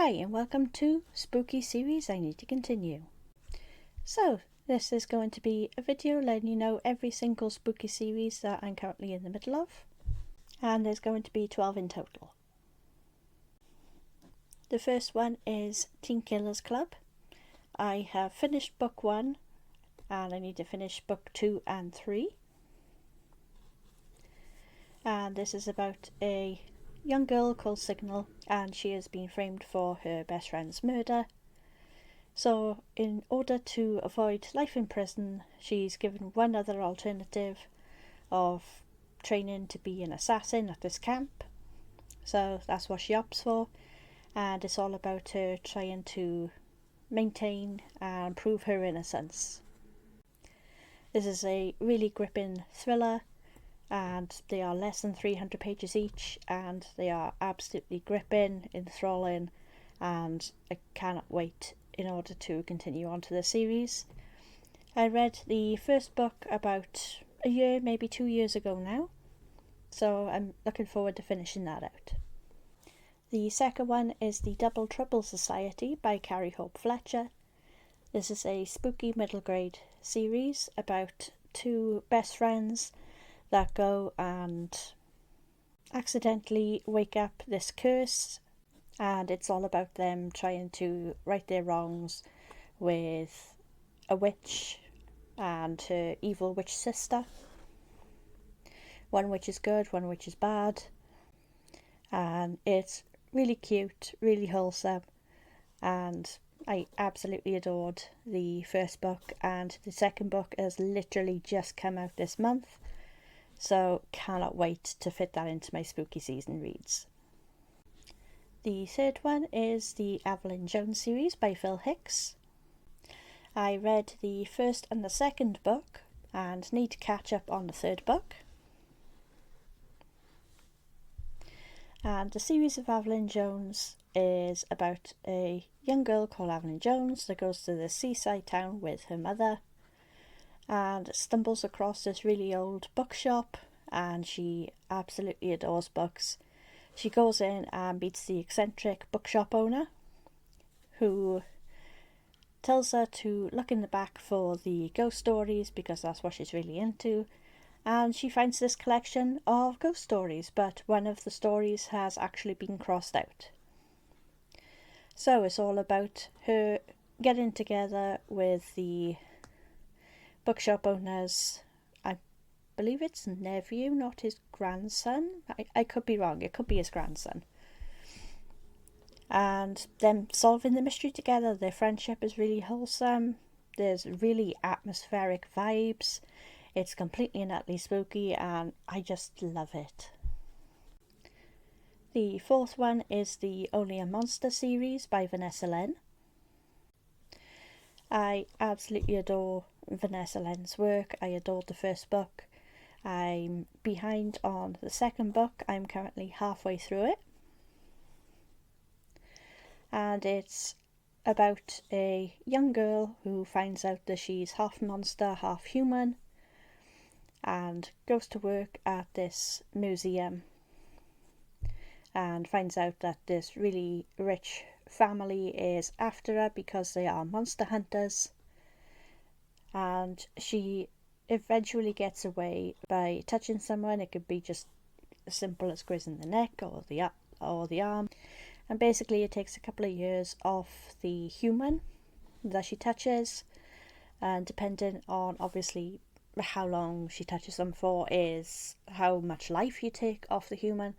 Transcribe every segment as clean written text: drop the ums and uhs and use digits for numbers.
Hi and welcome to Spooky Series I Need to Continue. So this is going to be a video letting you know every single spooky series that I'm currently in the middle of, and there's going to be 12 in total. The first one is Teen Killers Club. I have finished book 1 and I need to finish book 2 and 3. And this is about a young girl called Signal, and she has been framed for her best friend's murder. So in order to avoid life in prison, she's given one other alternative of training to be an assassin at this camp. So that's what she opts for, and it's all about her trying to maintain and prove her innocence. This is a really gripping thriller, and they are less than 300 pages each, and they are absolutely gripping, enthralling, and I cannot wait in order to continue on to the series. I read the first book about a year, maybe 2 years ago now, so I'm looking forward to finishing that out. The second one is the Double Trouble Society by Carrie Hope Fletcher. This is a spooky middle grade series about two best friends that go and accidentally wake up this curse, and it's all about them trying to right their wrongs with a witch and her evil witch sister. One witch is good, one witch is bad, and it's really cute, really wholesome, and I absolutely adored the first book, and the second book has literally just come out this month. So cannot wait to fit that into my spooky season reads. The third one is the Evelyn Jones series by Phil Hicks. I read the first and the second book and need to catch up on the third book. And the series of Evelyn Jones is about a young girl called Evelyn Jones that goes to the seaside town with her mother and stumbles across this really old bookshop, and she absolutely adores books. She goes in and meets the eccentric bookshop owner, who tells her to look in the back for the ghost stories because that's what she's really into, and she finds this collection of ghost stories, but one of the stories has actually been crossed out. So it's all about her getting together with the bookshop owner's, I believe it's nephew, not his grandson. I could be wrong, it could be his grandson. And them solving the mystery together. Their friendship is really wholesome. There's really atmospheric vibes. It's completely and utterly spooky, and I just love it. The fourth one is the Only a Monster series by Vanessa Len. I absolutely adore Vanessa Len's work. I adored the first book. I'm behind on the second book. I'm currently halfway through it. And it's about a young girl who finds out that she's half monster, half human, and goes to work at this museum and finds out that this really rich family is after her because they are monster hunters, and she eventually gets away by touching someone. It could be just as simple as grazing the neck or the arm, and basically it takes a couple of years off the human that she touches, and depending on obviously how long she touches them for is how much life you take off the human.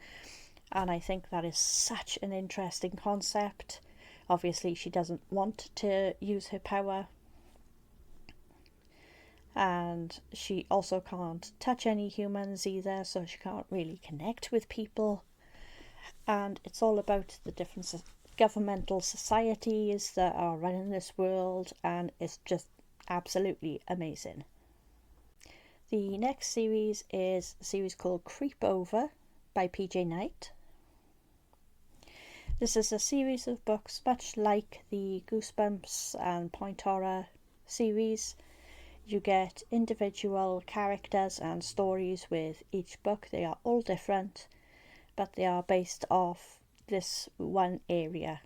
And I think that is such an interesting concept. Obviously she doesn't want to use her power, and she also can't touch any humans either, so she can't really connect with people. And it's all about the different governmental societies that are running this world, and it's just absolutely amazing. The next series is a series called Creep Over by PJ Knight. This is a series of books much like the Goosebumps and Point Horror series. You get individual characters and stories with each book. They are all different, but they are based off this one area.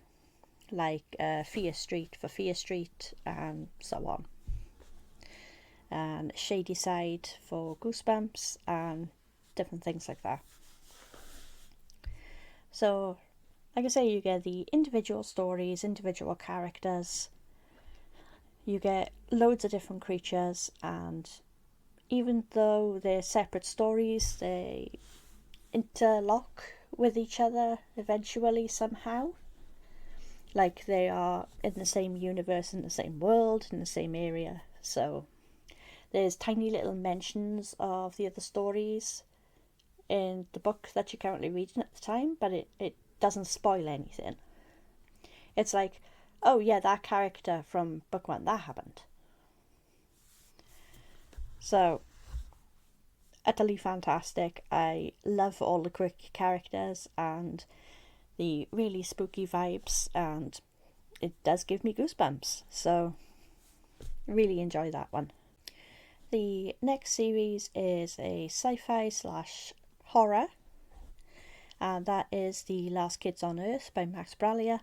like Fear Street for Fear Street and so on, and Shadyside for Goosebumps and different things like that. So, like I say, you get the individual stories, individual characters, you get loads of different creatures, and even though they're separate stories, they interlock with each other eventually somehow. Like they are in the same universe, in the same world, in the same area. So there's tiny little mentions of the other stories in the book that you're currently reading at the time, but it doesn't spoil anything. It's like, oh yeah, that character from book one, that happened. So, utterly fantastic. I love all the quirky characters and the really spooky vibes, and it does give me goosebumps. So, really enjoy that one. The next series is a sci-fi / horror, and that is The Last Kids on Earth by Max Brallier.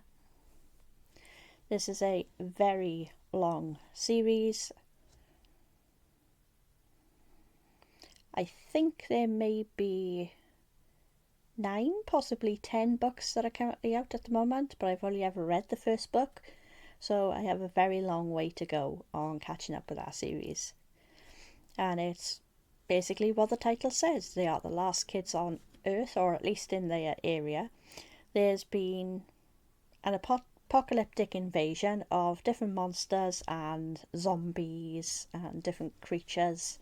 This is a very long series. I think there may be 9, possibly 10 books that are currently out at the moment, but I've only ever read the first book, so I have a very long way to go on catching up with that series. And it's basically what the title says. They are the last kids on Earth, or at least in their area. There's been an apocalyptic invasion of different monsters and zombies and different creatures,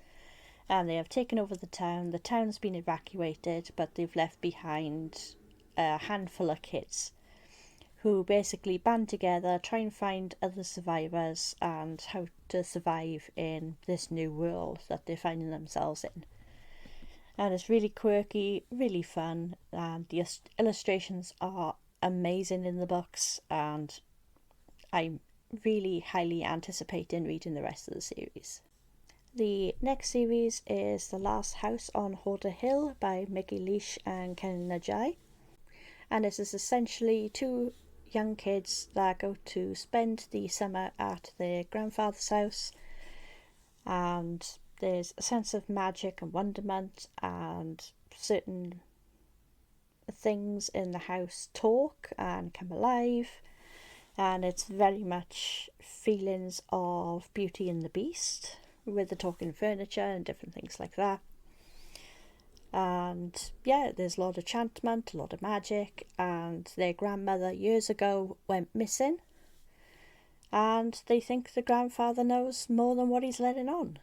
and they have taken over the town. The town's been evacuated, but they've left behind a handful of kids who basically band together, try and find other survivors and how to survive in this new world that they're finding themselves in. And it's really quirky, really fun, and the illustrations are amazing in the books, and I'm really highly anticipating reading the rest of the series. The next series is The Last House on Horder Hill by Mickey Leash and Ken Najai. And this is essentially 2 young kids that go to spend the summer at their grandfather's house, and there's a sense of magic and wonderment, and certain things in the house talk and come alive, and it's very much feelings of Beauty and the Beast with the talking furniture and different things like that. And yeah, there's a lot of enchantment, a lot of magic, and their grandmother years ago went missing, and they think the grandfather knows more than what he's letting on.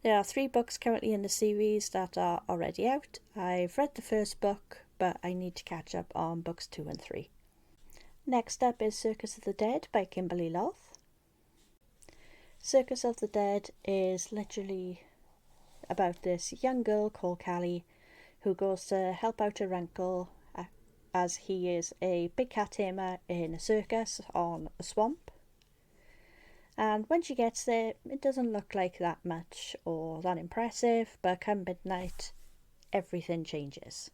There are 3 books currently in the series that are already out. I've read the first book, but I need to catch up on books 2 and 3. Next up is Circus of the Dead by Kimberly Loth. Circus of the Dead is literally about this young girl called Callie who goes to help out her uncle as he is a big cat tamer in a circus on a swamp. And when she gets there, it doesn't look like that much or that impressive, but come midnight, everything changes.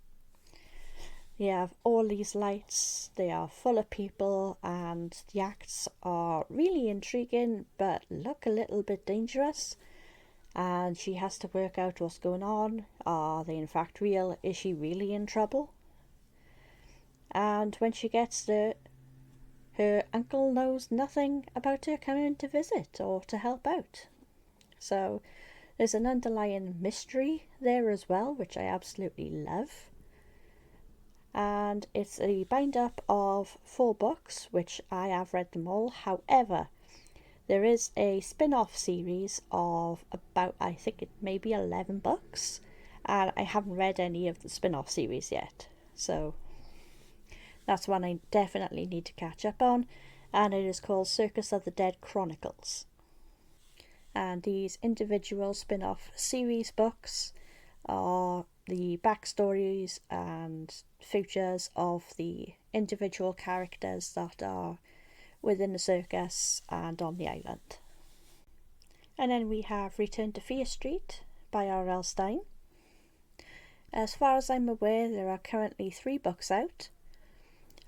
You have all these lights, they are full of people, and the acts are really intriguing but look a little bit dangerous. And she has to work out what's going on. Are they in fact real? Is she really in trouble? And when she gets there, her uncle knows nothing about her coming to visit or to help out. So there's an underlying mystery there as well, which I absolutely love. And it's a bind up of 4 books, which I have read them all. However, there is a spin-off series of about, I think it may be 11 books, and I haven't read any of the spin-off series yet. So that's one I definitely need to catch up on, and it is called Circus of the Dead Chronicles. And these individual spin-off series books are the backstories and futures of the individual characters that are within the circus and on the island. And then we have Return to Fear Street by R.L. Stine. As far as I'm aware, there are currently 3 books out.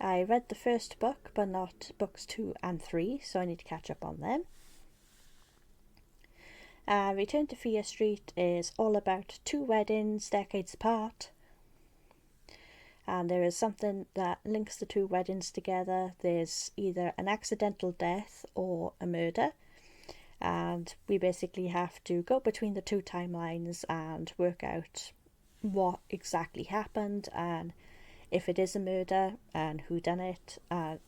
I read the first book, but not books 2 and 3, so I need to catch up on them. Return to Fear Street is all about 2 weddings decades apart. And there is something that links the 2 weddings together. There's either an accidental death or a murder. And we basically have to go between the 2 timelines and work out what exactly happened and if it is a murder and who done it.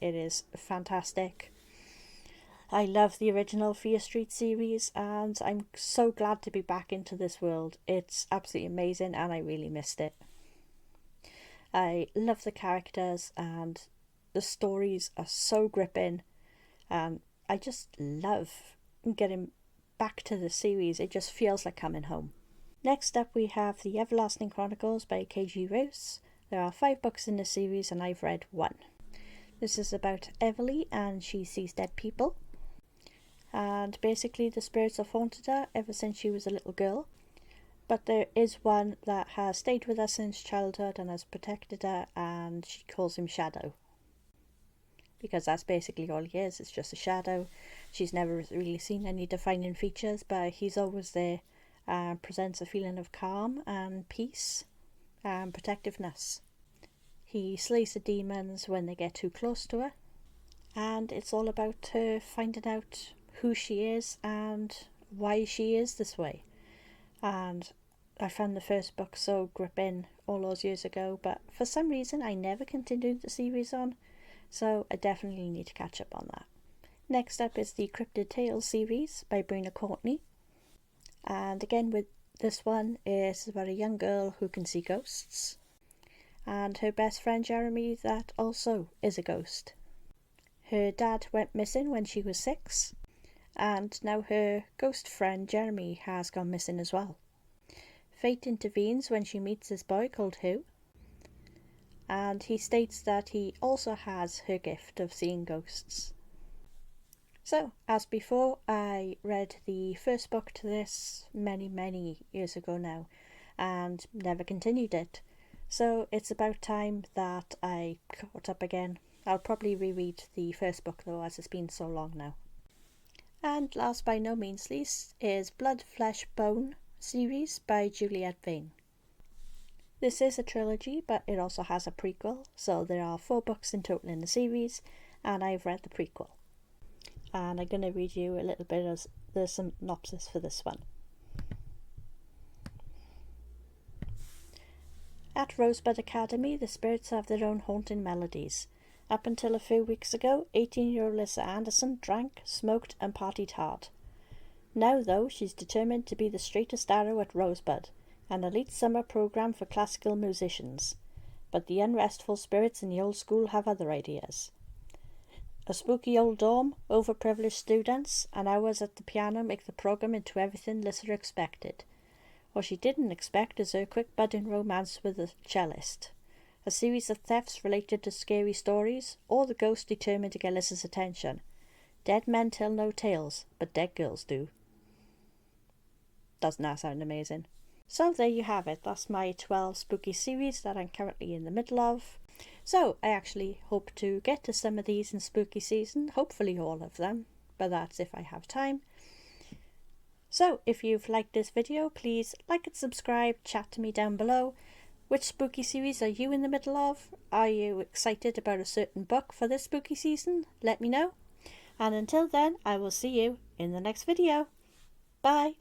It is fantastic. I love the original Fear Street series and I'm so glad to be back into this world. It's absolutely amazing and I really missed it. I love the characters and the stories are so gripping and I just love getting back to the series. It just feels like coming home. Next up we have The Everlasting Chronicles by K.G. Rouse. There are 5 books in the series and I've read 1. This is about Everly and she sees dead people. And basically the spirits have haunted her ever since she was a little girl. But there is one that has stayed with her since childhood and has protected her, and she calls him Shadow. Because that's basically all he is, it's just a shadow. She's never really seen any defining features, but he's always there and presents a feeling of calm and peace and protectiveness. He slays the demons when they get too close to her, and it's all about her finding out who she is and why she is this way. And I found the first book so gripping all those years ago, but for some reason I never continued the series on, so I definitely need to catch up on that. Next up is the Cryptid Tales series by Brina Courtney, and again with this one is about a young girl who can see ghosts and her best friend Jeremy that also is a ghost. Her dad went missing when she was 6 and now her ghost friend Jeremy has gone missing as well. Fate intervenes when she meets this boy called Hugh, and he states that he also has her gift of seeing ghosts. So, as before, I read the first book to this many years ago now, and never continued it. So it's about time that I caught up again. I'll probably reread the first book though, as it's been so long now. And last by no means least is Blood, Flesh, Bone series by Juliet Vane. This is a trilogy, but it also has a prequel, so there are 4 books in total in the series, and I've read the prequel. And I'm going to read you a little bit of the synopsis for this one. At Rosebud Academy, the spirits have their own haunting melodies. Up until a few weeks ago, 18-year-old Lissa Anderson drank, smoked and partied hard. Now, though, she's determined to be the straightest arrow at Rosebud, an elite summer program for classical musicians. But the unrestful spirits in the old school have other ideas. A spooky old dorm, overprivileged students, and hours at the piano make the program into everything Lissa expected. What she didn't expect is her quick budding romance with a cellist, a series of thefts related to scary stories, or the ghost determined to get Lissa's attention. Dead men tell no tales, but dead girls do. Doesn't that sound amazing? So there you have it. That's my 12 spooky series that I'm currently in the middle of. So I actually hope to get to some of these in spooky season, hopefully all of them, but that's if I have time. So if you've liked this video, please like and subscribe, chat to me down below. Which spooky series are you in the middle of? Are you excited about a certain book for this spooky season? Let me know. And until then, I will see you in the next video. Bye!